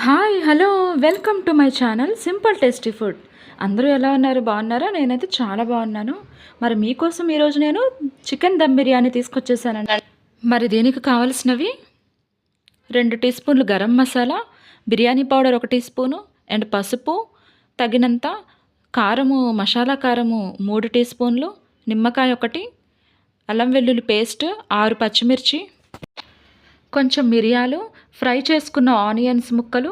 Hi hello welcome to my channel simple tasty food. అందరూ ఎలా ఉన్నారు? బాగున్నారా? నేనైతే చాలా బాగున్నాను. మరి మీకోసం ఈరోజు నేను చికెన్ దమ్ బిర్యానీ తీసుకొచ్చేసానండి. మరి దీనికి కావాల్సినవి 2 టీ స్పూన్లు garam masala, biryani powder 1 tea spoon and పసుపు తగినంత, కారము మసాలా కారము 3 టీ స్పూన్లు, నిమ్మకాయ 1, అల్లం వెల్లుల్లి పేస్ట్ 6 పచ్చిమిర్చి, కొంచెం మిరియాలు, ఫ్రై చేసుకున్న ఆనియన్స్ ముక్కలు,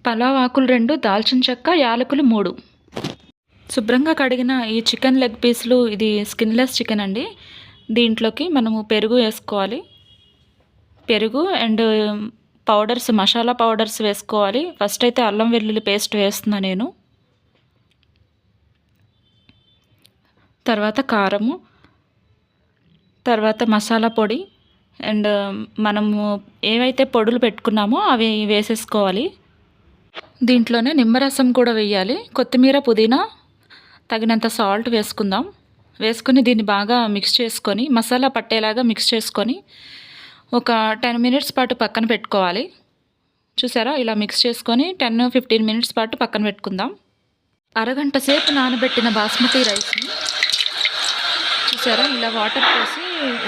పలావ్ ఆకులు 2, దాల్చిన చెక్క, యాలకులు 3. శుభ్రంగా కడిగిన ఈ చికెన్ లెగ్ పీసులు, ఇది స్కిన్లెస్ చికెన్ అండి. దీంట్లోకి మనము పెరుగు వేసుకోవాలి. పెరుగు అండ్ పౌడర్స్, మసాలా పౌడర్స్ వేసుకోవాలి. ఫస్ట్ అయితే అల్లం వెల్లుల్లి పేస్ట్ వేస్తున్నా నేను. తర్వాత కారము, తర్వాత మసాలా పొడి అండ్ మనము ఏవైతే పొడులు పెట్టుకున్నామో అవి వేసేసుకోవాలి. దీంట్లోనే నిమ్మరసం కూడా వేయాలి. కొత్తిమీర, పుదీనా, తగినంత సాల్ట్ వేసుకుందాం. వేసుకొని దీన్ని బాగా మిక్స్ చేసుకొని, మసాలా పట్టేలాగా మిక్స్ చేసుకొని ఒక 10 మినిట్స్ పాటు పక్కన పెట్టుకోవాలి. చూసారా, ఇలా మిక్స్ చేసుకొని 10-15 మినిట్స్ పాటు పక్కన పెట్టుకుందాం. అరగంట సేపు నానబెట్టిన బాస్మతి రైస్ని చూసారా, ఇలా వాటర్ పోసి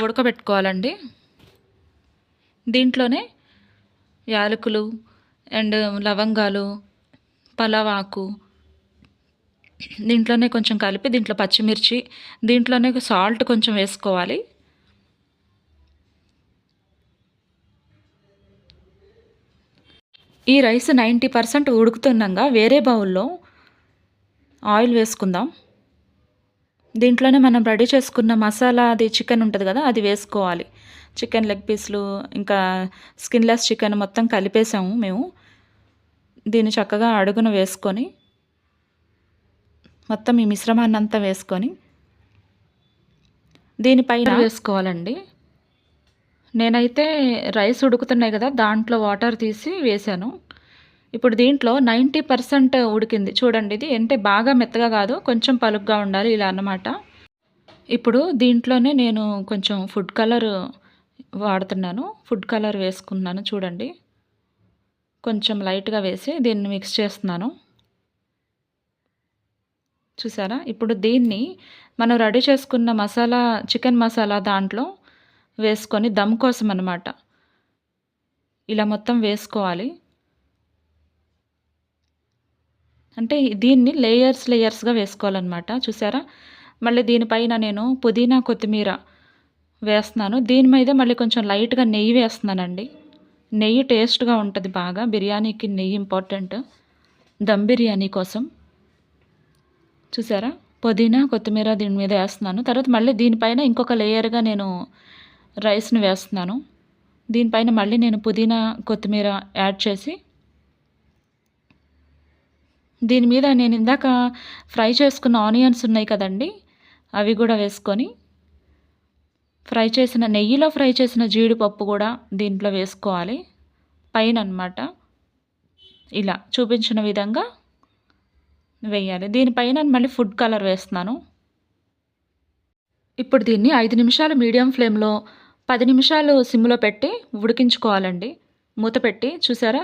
ఉడకబెట్టుకోవాలండి. దీంట్లోనే యాలకులు అండ్ లవంగాలు, పలావ్ ఆకు, దీంట్లోనే కొంచెం కలిపి దీంట్లో పచ్చిమిర్చి, దీంట్లోనే సాల్ట్ కొంచెం వేసుకోవాలి. ఈ రైస్ 90% ఉడుకుతుండగా వేరే బౌల్లో ఆయిల్ వేసుకుందాం. దీంట్లోనే మనం రెడీ చేసుకున్న మసాలా, అది చికెన్ ఉంటుంది కదా, అది వేసుకోవాలి. చికెన్ లెగ్ పీసులు ఇంకా స్కిన్లెస్ చికెన్ మొత్తం కలిపేసాము మేము. దీన్ని చక్కగా అడుగున వేసుకొని మొత్తం ఈ మిశ్రమాన్ని అంతా వేసుకొని దీనిపైన వేసుకోవాలండి. నేనైతే రైస్ ఉడుకుతున్నాయి కదా, దాంట్లో వాటర్ తీసి వేసాను. ఇప్పుడు దీంట్లో 90% ఉడికింది చూడండి. ఇది అంటే బాగా మెత్తగా కాదు, కొంచెం పలుగ్గా ఉండాలి, ఇలా అన్నమాట. ఇప్పుడు దీంట్లోనే నేను కొంచెం ఫుడ్ కలర్ వాడుతున్నాను. ఫుడ్ కలర్ వేసుకున్నాను చూడండి. కొంచెం లైట్గా వేసి దీన్ని మిక్స్ చేస్తున్నాను. చూసారా, ఇప్పుడు దీన్ని మనం రెడీ చేసుకున్న మసాలా, చికెన్ మసాలా దాంట్లో వేసుకొని దమ్ కోసం అన్నమాట ఇలా మొత్తం వేసుకోవాలి. అంటే దీన్ని లేయర్స్గా వేసుకోవాలన్నమాట. చూసారా, మళ్ళీ దీనిపైన నేను పుదీనా, కొత్తిమీర వేస్తున్నాను. దీని మీద మళ్ళీ కొంచెం లైట్గా నెయ్యి వేస్తున్నానండి. నెయ్యి టేస్ట్గా ఉంటుంది బాగా. బిర్యానీకి నెయ్యి ఇంపార్టెంట్, దమ్ బిర్యానీ కోసం. చూసారా, పుదీనా, కొత్తిమీర దీని మీద వేస్తున్నాను. తర్వాత మళ్ళీ దీనిపైన ఇంకొక లేయర్గా నేను రైస్ని వేస్తున్నాను. దీనిపైన మళ్ళీ నేను పుదీనా, కొత్తిమీర యాడ్ చేసి దీని మీద నేను ఇందాక ఫ్రై చేసుకున్న ఆనియన్స్ ఉన్నాయి కదండి, అవి కూడా వేసుకొని నెయ్యిలో ఫ్రై చేసిన జీడిపప్పు కూడా దీంట్లో వేసుకోవాలి పైన అన్నమాట. ఇలా చూపించిన విధంగా వేయాలి. దీనిపైన మళ్ళీ ఫుడ్ కలర్ వేస్తున్నాను. ఇప్పుడు దీన్ని 5 నిమిషాలు మీడియం ఫ్లేమ్లో, 10 నిమిషాలు సిమ్లో పెట్టి ఉడికించుకోవాలండి. మూత పెట్టి. చూసారా,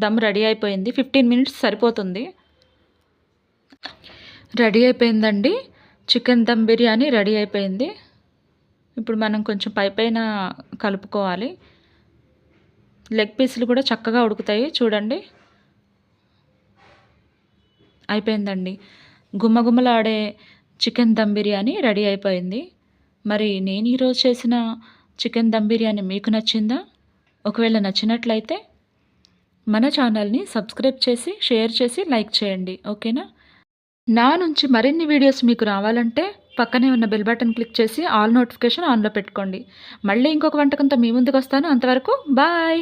దమ్ రెడీ అయిపోయింది. 15 మినిట్స్ సరిపోతుంది. రెడీ అయిపోయిందండి, చికెన్ దమ్ బిర్యానీ రెడీ అయిపోయింది. ఇప్పుడు మనం కొంచెం పైన కలుపుకోవాలి. లెగ్ పీసులు కూడా చక్కగా ఉడుకుతాయి చూడండి. అయిపోయిందండి, గుమ్మగుమ్మలాడే చికెన్ దమ్ బిర్యానీ రెడీ అయిపోయింది. మరి నేను ఈరోజు చేసిన చికెన్ దమ్ బిర్యానీ మీకు నచ్చిందా? ఒకవేళ నచ్చినట్లయితే మన ఛానల్ని సబ్స్క్రైబ్ చేసి, షేర్ చేసి, లైక్ చేయండి. ఓకేనా? నా నుంచి మరిన్ని వీడియోస్ మీకు రావాలంటే పక్కనే ఉన్న బెల్ బటన్ క్లిక్ చేసి ఆల్ నోటిఫికేషన్ ఆన్లో పెట్టుకోండి. మళ్ళీ ఇంకొక వంటకంతో మీ ముందుకు వస్తాను. అంతవరకు బాయ్.